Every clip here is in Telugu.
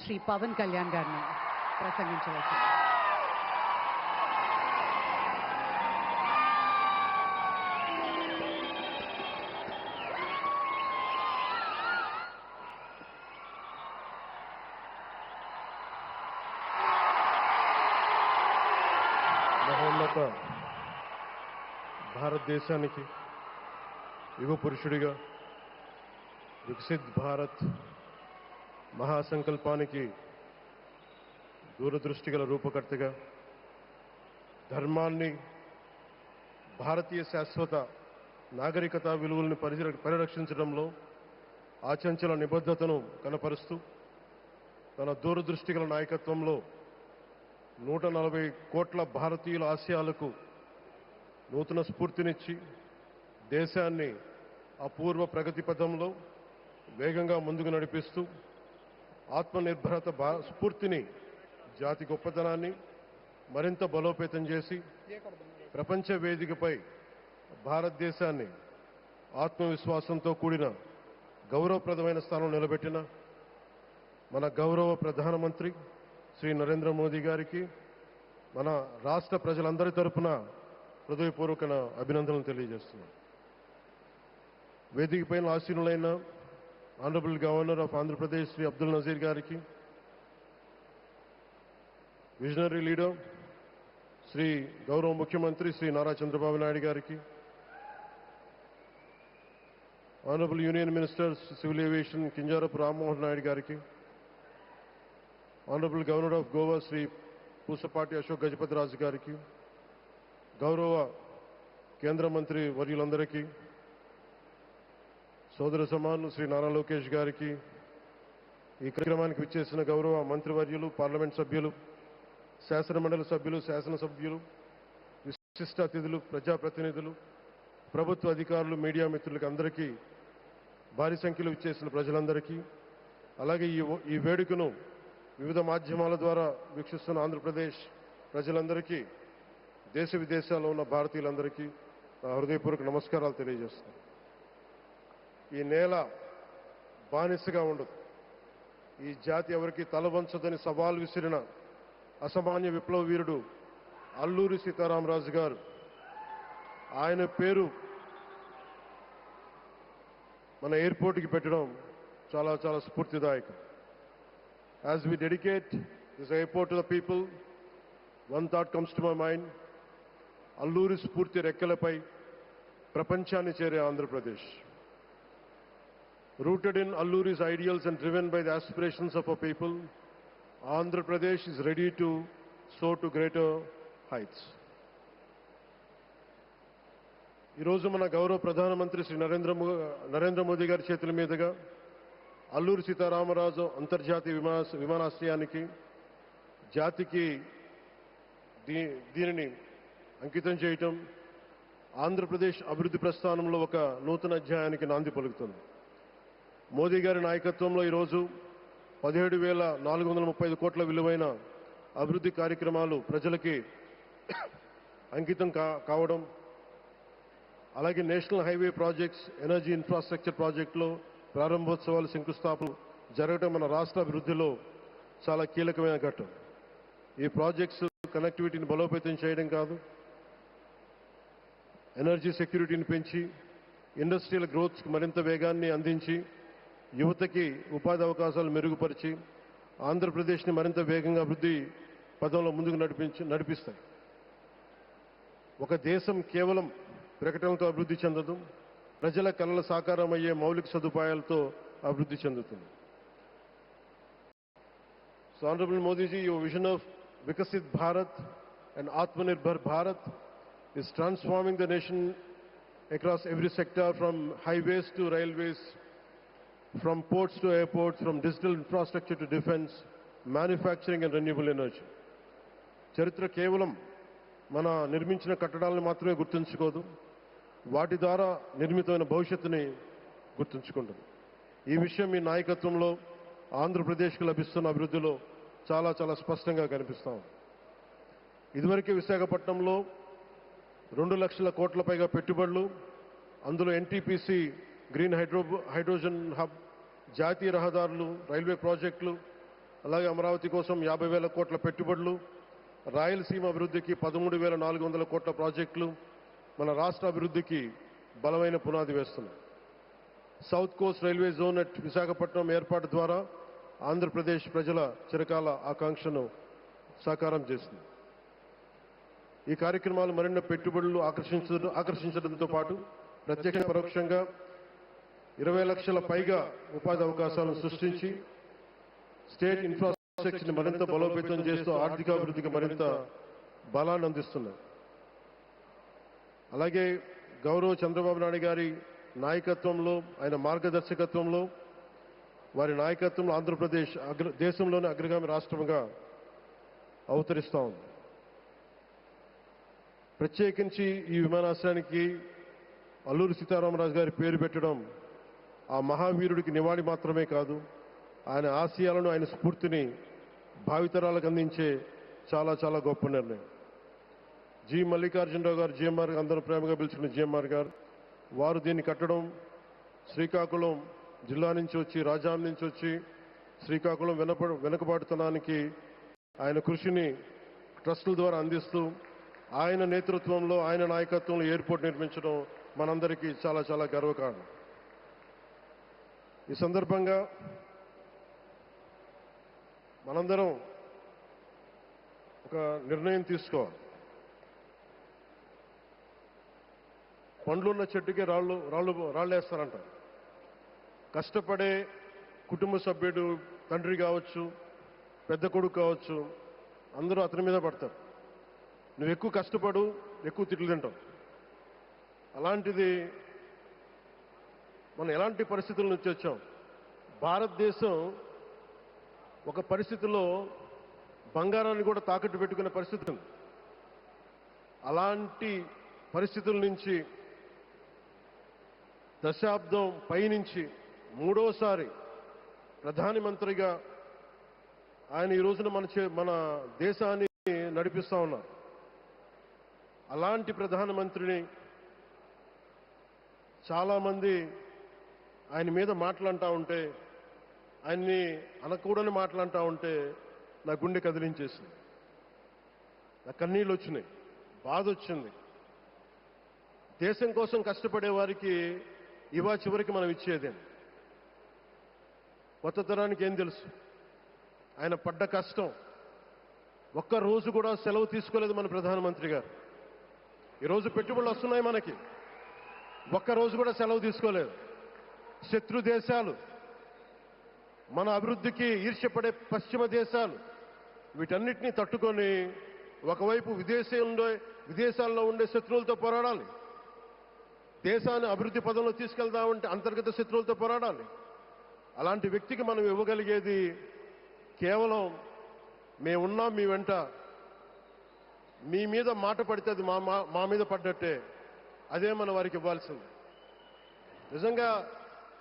శ్రీ పవన్ కళ్యాణ్ గారిని ప్రసంగించవలసింది. మహోన్నత భారతదేశానికి యువ పురుషుడిగా వికసిత్ భారత్ మహాసంకల్పానికి దూరదృష్టి గల రూపకర్తగా ధర్మాన్ని, భారతీయ శాశ్వత నాగరికత విలువలను పరిరక్షించడంలో ఆచంచల నిబద్ధతను కనపరుస్తూ తన దూరదృష్టి గల నాయకత్వంలో 140 కోట్ల భారతీయుల ఆశయాలకు నూతన స్ఫూర్తినిచ్చి దేశాన్ని అపూర్వ ప్రగతి పథంలో వేగంగా ముందుకు నడిపిస్తూ ఆత్మనిర్భరత స్ఫూర్తిని, జాతి గొప్పతనాన్ని మరింత బలోపేతం చేసి ప్రపంచ వేదికపై భారతదేశాన్ని ఆత్మవిశ్వాసంతో కూడిన గౌరవప్రదమైన స్థానం నిలబెట్టిన మన గౌరవ ప్రధానమంత్రి శ్రీ నరేంద్ర మోదీ గారికి మన రాష్ట్ర ప్రజలందరి తరపున హృదయపూర్వక అభినందనలు తెలియజేస్తున్నాను. వేదిక పైన ఆసీనులైన honourable governor of Andhra Pradesh Shri Abdul Nazeer గారికి, విజనరీ లీడర్ శ్రీ గౌరవ ముఖ్యమంత్రి శ్రీ నారా చంద్రబాబు నాయుడు గారికి, honourable union minister civil aviation Kinjarapu Rammohan Naidu గారికి, honourable governor of Goa Shri Pusapati Ashok Gajapathi Raju గారికి, గౌరవ కేంద్ర మంత్రి వర్యులందరికీ, సోదర సమానులు శ్రీ నారా లోకేష్ గారికి, ఈ కార్యక్రమానికి విచ్చేసిన గౌరవ మంత్రివర్యులు, పార్లమెంట్ సభ్యులు, శాసనమండలి సభ్యులు, శాసనసభ్యులు, విశిష్ట అతిథులు, ప్రజాప్రతినిధులు, ప్రభుత్వ అధికారులు, మీడియా మిత్రులకి అందరికీ, భారీ సంఖ్యలో విచ్చేసిన ప్రజలందరికీ, అలాగే ఈ వేడుకను వివిధ మాధ్యమాల ద్వారా వీక్షిస్తున్న ఆంధ్రప్రదేశ్ ప్రజలందరికీ, దేశ విదేశాల్లో ఉన్న భారతీయులందరికీ నా హృదయపూర్వక నమస్కారాలు తెలియజేస్తున్నాను. ఈ నేల బానిసగా ఉండదు, ఈ జాతి ఎవరికి తలవంచదని సవాల్ విసిరిన అసామాన్య విప్లవ వీరుడు అల్లూరి సీతారామరాజు గారు, ఆయన పేరు మన ఎయిర్పోర్ట్కి పెట్టడం చాలా చాలా స్ఫూర్తిదాయకం. As we dedicate this airport to the people, one thought comes to my mind: Alluri స్ఫూర్తి రెక్కలపై ప్రపంచాన్ని చేరే Andhra Pradesh. Rooted in Alluri's ideals and driven by the aspirations of our people, Andhra Pradesh is ready to soar to greater heights. ఈరోజు మన గౌరవ ప్రధానమంత్రి శ్రీ నరేంద్ర మోదీ గారి చేతుల మీదుగా అల్లూరి సీతారామరాజు అంతర్జాతీయ విమానాశ్రయానికి, జాతికి దీనిని అంకితం చేయటం ఆంధ్రప్రదేశ్ అభివృద్ధి ప్రస్థానంలో ఒక నూతన అధ్యాయానికి నాంది పలుకుతుంది. మోదీ గారి నాయకత్వంలో ఈరోజు 17,435 కోట్ల విలువైన అభివృద్ధి కార్యక్రమాలు ప్రజలకి అంకితం కావడం, అలాగే national highway projects, energy infrastructure ప్రాజెక్టులో ప్రారంభోత్సవాలు, శంకుస్థాపనలు జరగడం మన రాష్ట్ర అభివృద్ధిలో చాలా కీలకమైన ఘట్టం. ఈ ప్రాజెక్ట్స్ కనెక్టివిటీని బలోపేతం చేయడం కాదు, ఎనర్జీ సెక్యూరిటీని పెంచి ఇండస్ట్రియల్ గ్రోత్కి మరింత వేగాన్ని అందించి యువతకి ఉపాధి అవకాశాలు మెరుగుపరిచి ఆంధ్రప్రదేశ్ని మరింత వేగంగా అభివృద్ధి పదంలో ముందుకు నడిపిస్తాయి. ఒక దేశం కేవలం ప్రకటనలతో అభివృద్ధి చెందదు, ప్రజల కళల సాకారం అయ్యే మౌలిక సదుపాయాలతో అభివృద్ధి చెందుతుంది. So Honorable Modi ji, your vision of Vikasit Bharat and Atmanirbhar Bharat is transforming the nation across every sector, from highways to railways, from ports to airports, from digital infrastructure to defense, manufacturing and renewable energy. చరిత్ర కేవలం మన నిర్మించిన కట్టడాలను మాత్రమే గుర్తుంచుకోదు, వాటి ద్వారా నిర్మితమైన భవిష్యత్తుని గుర్తుంచుకుంటుంది. ఈ విషయం మీ నాయకత్వంలో ఆంధ్రప్రదేశ్కు లభిస్తున్న అభివృద్ధిలో చాలా చాలా స్పష్టంగా కనిపిస్తాం. ఇదివరకే విశాఖపట్నంలో 2 లక్షల కోట్ల పైగా పెట్టుబడులు, అందులో ఎన్టీపీసీ గ్రీన్ హైడ్రోజన్ హబ్, జాతీయ రహదారులు, రైల్వే ప్రాజెక్టులు, అలాగే అమరావతి కోసం 50,000 కోట్ల పెట్టుబడులు, రాయలసీమ అభివృద్ధికి 13,400 కోట్ల ప్రాజెక్టులు మన రాష్ట్ర అభివృద్ధికి బలమైన పునాది వేస్తున్నాయి. South Coast railway zone at Visakhapatnam ఏర్పాటు ద్వారా ఆంధ్రప్రదేశ్ ప్రజల చిరకాల ఆకాంక్షను సాకారం చేసింది. ఈ కార్యక్రమాలు మరిన్ని పెట్టుబడులు ఆకర్షించడంతో పాటు ప్రత్యక్ష పరోక్షంగా 20 లక్షల పైగా ఉపాధి అవకాశాలను సృష్టించి స్టేట్ ఇన్ఫ్రాస్ట్రక్చర్ని మరింత బలోపేతం చేస్తూ ఆర్థికాభివృద్ధికి మరింత బలాన్ని అందిస్తున్నాయి. అలాగే గౌరవ చంద్రబాబు నాయుడు గారి నాయకత్వంలో, ఆయన మార్గదర్శకత్వంలో, వారి నాయకత్వంలో ఆంధ్రప్రదేశ్ దేశంలోనే అగ్రగామి రాష్ట్రంగా అవతరిస్తూ ఉంది. ప్రత్యేకించి ఈ విమానాశ్రయానికి అల్లూరి సీతారామరాజు గారి పేరు పెట్టడం ఆ మహావీరుడికి నివాళి మాత్రమే కాదు, ఆయన ఆశయాలను, ఆయన స్ఫూర్తిని భావితరాలకు అందించే చాలా చాలా గొప్ప నిర్ణయం. జి మల్లికార్జునరావు గారు, జిఎంఆర్, అందరూ ప్రేమగా పిలుచుకున్న జిఎంఆర్ గారు, వారు దీన్ని కట్టడం శ్రీకాకుళం జిల్లా నుంచి వచ్చి, రాజాం నుంచి వచ్చి శ్రీకాకుళం వెనుకబాటుతనానికి ఆయన కృషిని ట్రస్టుల ద్వారా అందిస్తూ ఆయన నేతృత్వంలో, ఆయన నాయకత్వంలో ఎయిర్పోర్ట్ నిర్మించడం మనందరికీ చాలా చాలా గర్వకారణం. ఈ సందర్భంగా మనందరం ఒక నిర్ణయం తీసుకోవాలి. పండ్లున్న చెట్టుకే రాళ్ళేస్తారంట. కష్టపడే కుటుంబ సభ్యుడు, తండ్రి కావచ్చు, పెద్ద కొడుకు కావచ్చు, అందరూ అతని మీద పడతారు. నువ్వు ఎక్కువ కష్టపడు, ఎక్కువ తిట్లు తింటావు. అలాంటిది మనం ఎలాంటి పరిస్థితుల నుంచి వచ్చాం? భారతదేశం ఒక పరిస్థితిలో బంగారాన్ని కూడా తాకట్టు పెట్టుకునే పరిస్థితి ఉంది. అలాంటి పరిస్థితుల నుంచి దశాబ్దం పైనుంచి మూడోసారి ప్రధానమంత్రిగా ఆయన ఈ రోజున మన దేశాన్ని నడిపిస్తా ఉన్నారు. అలాంటి ప్రధానమంత్రిని చాలామంది ఆయన మీద మాట్లాడుతూ ఉంటే, ఆయన్ని అనకూడని మాట్లాడుతూ ఉంటే నా గుండె కదిలించేసింది, నా కన్నీళ్ళు వచ్చినాయి, బాధ వచ్చింది. దేశం కోసం కష్టపడే వారికి ఇవా చివరికి మనం ఇచ్చేదేం? కొత్త తరానికి ఏం తెలుసు? ఆయన పడ్డ కష్టం. ఒక్క రోజు కూడా సెలవు తీసుకోలేదు మన ప్రధానమంత్రి గారు. ఈరోజు పెట్టుబడులు వస్తున్నాయి మనకి, ఒక్క రోజు కూడా సెలవు తీసుకోలేదు. శత్రు దేశాలు, మన అభివృద్ధికి ఈర్ష్యపడే పశ్చిమ దేశాలు, వీటన్నిటినీ తట్టుకొని ఒకవైపు విదేశాల్లో ఉండే శత్రువులతో పోరాడాలి, దేశాన్ని అభివృద్ధి పదంలో తీసుకెళ్దామంటే అంతర్గత శత్రువులతో పోరాడాలి. అలాంటి వ్యక్తికి మనం ఇవ్వగలిగేది కేవలం మేమున్నాం మీ వెంట, మీ మీద మాట పడితే అది మా మీద పడ్డట్టే, అదే మన వారికి ఇవ్వాల్సింది. నిజంగా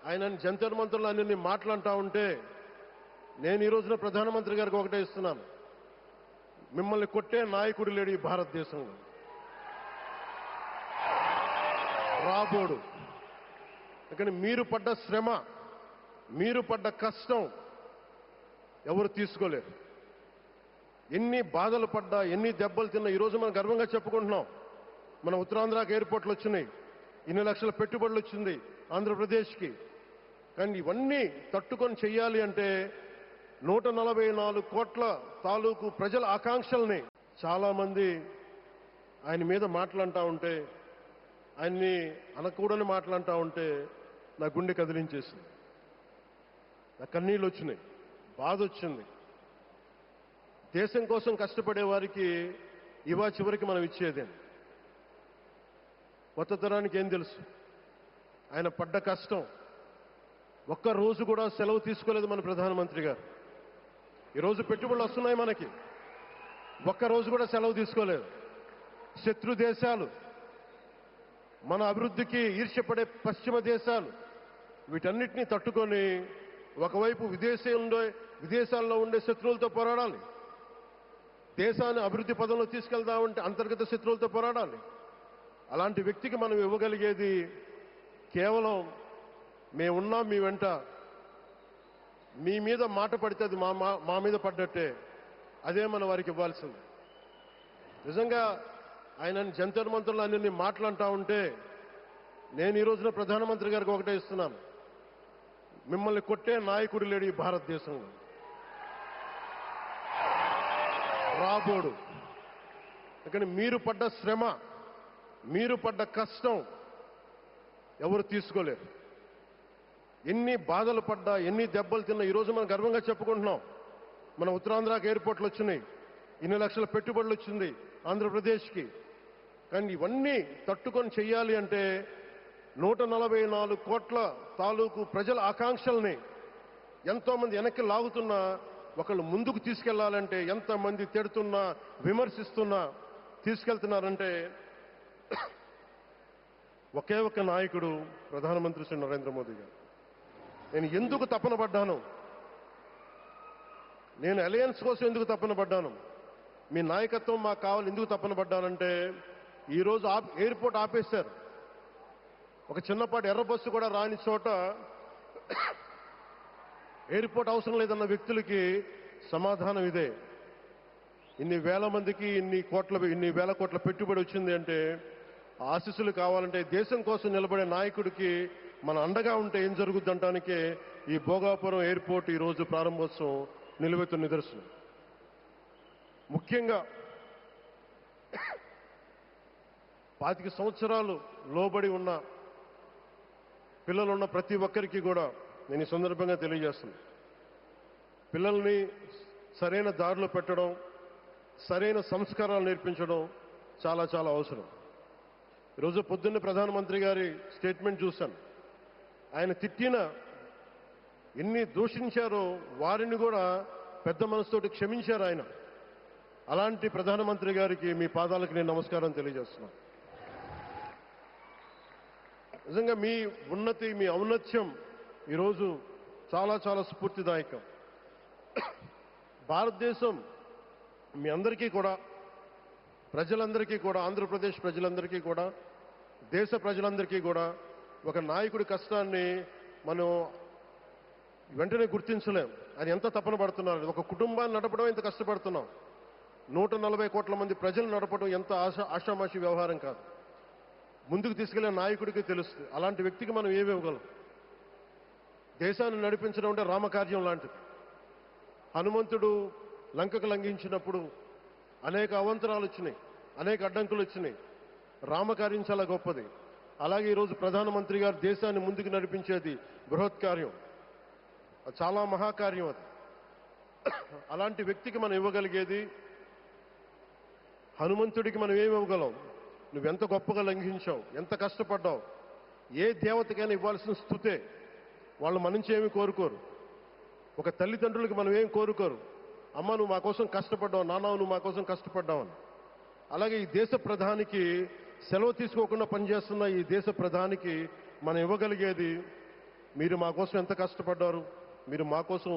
ఆయన జంతర్ మంత్రులు అన్ని మాట్లాడుతూ ఉంటే నేను ఈ రోజున ప్రధానమంత్రి గారికి ఒకటే ఇస్తున్నాను, మిమ్మల్ని కొట్టే నాయకుడు లేడు ఈ భారతదేశంలో, రాబోడు. కానీ మీరు పడ్డ శ్రమ, మీరు పడ్డ కష్టం ఎవరు తీసుకోలేరు. ఎన్ని బాధలు పడ్డా, ఎన్ని దెబ్బలు తిన్నా ఈరోజు మనం గర్వంగా చెప్పుకుంటున్నాం. మన ఉత్తరాంధ్రకి ఎయిర్పోర్ట్లు వచ్చినాయి, ఇన్ని లక్షల పెట్టుబడులు వచ్చింది ఆంధ్రప్రదేశ్కి. కానీ ఇవన్నీ తట్టుకొని చెయ్యాలి అంటే 144 కోట్ల తాలూకు ప్రజల ఆకాంక్షల్ని చాలామంది ఆయన మీద మాట్లాడుతూ ఉంటే, ఆయన్ని అనకూడని మాట్లాడుతూ ఉంటే నా గుండె కదిలించేసింది, నా కన్నీళ్ళు వచ్చినాయి, బాధ వచ్చింది. దేశం కోసం కష్టపడే వారికి ఇవా చివరికి మనం ఇచ్చేదేం? కొత్త తరానికి ఏం తెలుసు? ఆయన పడ్డ కష్టం. ఒక్క రోజు కూడా సెలవు తీసుకోలేదు మన ప్రధానమంత్రి గారు. ఈరోజు పెట్టుబడులు వస్తున్నాయి మనకి, ఒక్క రోజు కూడా సెలవు తీసుకోలేదు. శత్రు దేశాలు, మన అభివృద్ధికి ఈర్ష్యపడే పశ్చిమ దేశాలు, వీటన్నిటినీ తట్టుకొని ఒకవైపు విదేశాల్లో ఉండే శత్రువులతో పోరాడాలి, దేశాన్ని అభివృద్ధి పదంలో తీసుకెళ్దామంటే అంతర్గత శత్రువులతో పోరాడాలి. అలాంటి వ్యక్తికి మనం ఇవ్వగలిగేది కేవలం మేమున్నాం మీ వెంట, మీ మీద మాట పడితే అది మా మీద పడ్డట్టే. అదే మనం వారికి ఇవ్వాల్సింది. నిజంగా ఆయన జంతర్ మంత్రులు అన్ని మాట్లాడుతూ ఉంటే నేను ఈ రోజున ప్రధానమంత్రి గారికి ఒకటే ఇస్తున్నాను. మిమ్మల్ని కొట్టే నాయకుడు లేడు ఈ భారతదేశంలో. రాబోడు. కానీ మీరు పడ్డ శ్రమ, మీరు పడ్డ కష్టం ఎవరు తీసుకోలేరు. ఎన్ని బాధలు పడ్డా, ఎన్ని దెబ్బలు తిన్నా ఈరోజు మనం గర్వంగా చెప్పుకుంటున్నాం. మన ఉత్తరాంధ్రకి ఎయిర్పోర్ట్లు వచ్చినాయి, ఇన్ని లక్షల పెట్టుబడులు వచ్చింది ఆంధ్రప్రదేశ్కి. కానీ ఇవన్నీ తట్టుకొని చెయ్యాలి అంటే 144 కోట్ల తాలూకు ప్రజల ఆకాంక్షల్ని ఎంతోమంది వెనక్కి లాగుతున్నా, ఒకళ్ళు ముందుకు తీసుకెళ్లాలంటే ఎంతమంది తిడుతున్నా, విమర్శిస్తున్నా తీసుకెళ్తున్నారంటే ఒకే ఒక్క నాయకుడు ప్రధానమంత్రి శ్రీ నరేంద్ర మోదీ గారు. నేను ఎందుకు తపన పడ్డాను, నేను అలయన్స్ కోసం ఎందుకు తపన పడ్డాను, మీ నాయకత్వం మాకు కావాలి ఎందుకు తపన పడ్డానంటే, ఈరోజు ఎయిర్పోర్ట్ ఆపేశారు. ఒక చిన్నపాటి ఎర్ర బస్సు కూడా రాని చోట ఎయిర్పోర్ట్ అవసరం లేదన్న వ్యక్తులకి సమాధానం ఇదే. ఇన్ని వేల మందికి ఇన్ని వేల కోట్ల పెట్టుబడి వచ్చింది అంటే ఆశీస్సులు కావాలంటే దేశం కోసం నిలబడే నాయకుడికి మన అండగా ఉంటే ఏం జరుగుద్దంటానికే ఈ భోగాపురం ఎయిర్పోర్ట్ ఈరోజు ప్రారంభోత్సవం నిలువెత్తు నిదర్శనం. ముఖ్యంగా 25 సంవత్సరాలు లోబడి ఉన్న పిల్లలున్న ప్రతి ఒక్కరికి కూడా నేను ఈ సందర్భంగా తెలియజేస్తున్నాను. పిల్లల్ని సరైన దారిలో పెట్టడం, సరైన సంస్కారాలు నేర్పించడం చాలా చాలా అవసరం. ఈరోజు పొద్దున్నే ప్రధానమంత్రి గారి స్టేట్మెంట్ చూశాను. ఆయన తిట్టిన, ఎన్ని దూషించారో వారిని కూడా పెద్ద మనసుతోటి క్షమించారు ఆయన. అలాంటి ప్రధానమంత్రి గారికి మీ పాదాలకు నేను నమస్కారం తెలియజేస్తున్నాను. నిజంగా మీ ఉన్నతి, మీ ఔన్నత్యం ఈరోజు చాలా చాలా స్ఫూర్తిదాయకం. భారతదేశం మీ అందరికీ కూడా, ప్రజలందరికీ కూడా, ఆంధ్రప్రదేశ్ ప్రజలందరికీ కూడా, దేశ ప్రజలందరికీ కూడా ఒక నాయకుడి కష్టాన్ని మనం వెంటనే గుర్తించలేం. ఆయన ఎంత తపన పడుతున్నారు. ఒక కుటుంబాన్ని నడపడం ఎంత కష్టపడుతున్నాం. 140 కోట్ల మంది ప్రజలు నడపడం ఎంత ఆషామాషి వ్యవహారం కాదు. ముందుకు తీసుకెళ్లే నాయకుడికి తెలుస్తుంది. అలాంటి వ్యక్తికి మనం ఏమి ఇవ్వగలం. దేశాన్ని నడిపించడం అంటే రామకార్యం లాంటిది. హనుమంతుడు లంకకు లంఘించినప్పుడు అనేక అవంతరాలు వచ్చినాయి, అనేక అడ్డంకులు వచ్చినాయి. రామకార్యం చాలా గొప్పది. అలాగే ఈరోజు ప్రధానమంత్రి గారు దేశాన్ని ముందుకు నడిపించేది బృహత్ కార్యం, చాలా మహాకార్యం అది. అలాంటి వ్యక్తికి మనం ఇవ్వగలిగేది, హనుమంతుడికి మనం ఏమి ఇవ్వగలం? నువ్వెంత గొప్పగా లంఘించావు, ఎంత కష్టపడ్డావు. ఏ దేవతకైనా ఇవ్వాల్సిన స్తుతే. వాళ్ళు మన నుంచి ఏమి కోరుకోరు. ఒక తల్లిదండ్రులకి మనం ఏం కోరుకోరు. అమ్మ నువ్వు మా కోసం కష్టపడ్డావు, నాన్న నువ్వు మా కోసం కష్టపడ్డావు అని. అలాగే ఈ దేశ ప్రధానికి, సెలవు తీసుకోకుండా పనిచేస్తున్న ఈ దేశ ప్రధానికి మనం ఇవ్వగలిగేది, మీరు మా కోసం ఎంత కష్టపడ్డారు, మీరు మా కోసం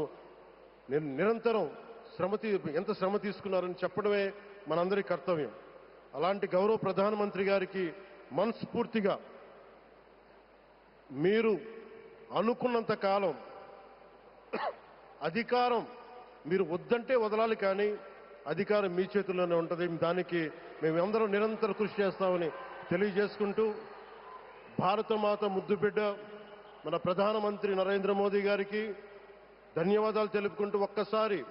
నిరంతరం ఎంత శ్రమ తీసుకున్నారని చెప్పడమే మనందరి కర్తవ్యం. అలాంటి గౌరవ ప్రధానమంత్రి గారికి మనస్ఫూర్తిగా మీరు అనుకున్నంత కాలం అధికారం మీరు వద్దంటే వదలాలి, కానీ అధికారం మీ చేతుల్లోనే ఉంటుంది. దానికి మేమందరం నిరంతరం కృషి చేస్తామని తెలియజేసుకుంటూ, భారతమాత ముద్దుబిడ్డ మన ప్రధానమంత్రి నరేంద్ర మోదీ గారికి ధన్యవాదాలు తెలుపుకుంటూ ఒక్కసారి